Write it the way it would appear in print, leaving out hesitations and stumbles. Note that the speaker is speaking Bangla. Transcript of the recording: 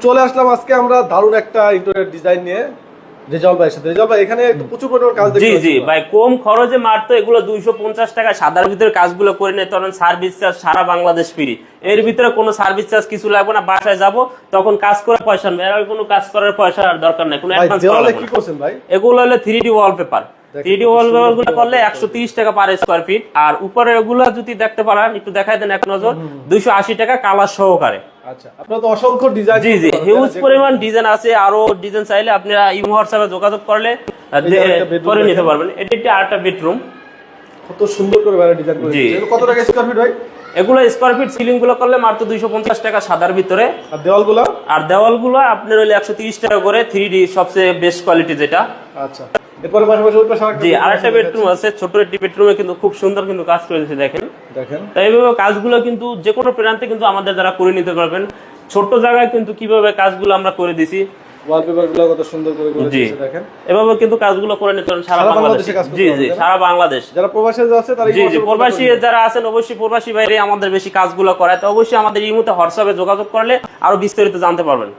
চলে আসলাম আজকে আমরা দারুণ একটা ইন্টেরিয়র ডিজাইন নিয়ে রেজাউল ভাইয়ের সাথে। রেজাউল ভাই, এখানে প্রচুর পরিমাণ কাজ দেখতে জি পাচ্ছি। জি ভাই, কম খরচে মাত্র এগুলো 250 টাকা সাদার ভিতরে কাজগুলো করে নিতে পারেন। সার্ভিস চার্জ সারা বাংলাদেশ ফ্রি, এর ভিতরে কোনো সার্ভিস চার্জ কিছু লাগবে না। বাসায় যাব তখন কাজ করে পয়সা নেবে, আর কোনো কাজ করার পয়সা আর দরকার নাই, কোনো অ্যাডভান্স করা লাগবে কি না। করছেন ভাই? এগুলো হলো 3D ওয়ালপেপার। 3D ওয়ালপেপার গুলো করলে 130 টাকা পার স্কয়ার ফিট। আর উপরে এগুলো যদি দেখতে পারেন, একটু দেখাই দেন এক নজর, 280 টাকা কালার সহকারে। আচ্ছা, আপনারা তো অসংখ্য ডিজাইন, জি জি, হিউজ পরিমাণ ডিজাইন আছে। আরো ডিজাইন চাইলে আপনারা ইমো হোয়াটসঅ্যাপে যোগাযোগ করলে করে নিতে পারবেন। এটা একটি আরেকটা বেডরুম, কত সুন্দর করে বাইরে ডিজাইন করেছে। এগুলো কত টাকা স্কয়ার ফিট ভাই? এগুলো স্কয়ার ফিট সিলিং গুলো করলে মাত্র 250 টাকা সাদার ভিতরে। আর দেওয়ালগুলো? আর দেওয়ালগুলো আপনার হইলে 130 টাকা করে, 3D সবচেয়ে বেস্ট কোয়ালিটি যেটা। আচ্ছা, এরপরে পাশাপাশি ওই পাশে জি আরেকটা বেডরুম আছে, ছোট একটি বেডরুমে কিন্তু খুব সুন্দর কিন্তু কাজ করেছে দেখেন। দেখেন তাই এইভাবে কাজগুলো কিন্তু যে কোনো প্রান্তে কিন্তু আমাদের দ্বারা করে নিতে পারবেন। ছোট জায়গায় কিন্তু কিভাবে কাজগুলো আমরা করে দিছি, ওয়ালপেপারগুলো কত সুন্দর করে করেছে দেখেন। এভাবে কিন্তু কাজগুলো করে নিতে পারেন সারা বাংলাদেশে। জি জি, সারা বাংলাদেশ। যারা প্রবাসী আছে তারা জি জি, প্রবাসী যারা আছেন অবশ্যই প্রবাসী বাইরে আমাদের বেশি কাজগুলো করায়, তো অবশ্যই আমাদের ইমোতে হোয়াটসঅ্যাপে যোগাযোগ করলে আরো বিস্তারিত জানতে পারবেন।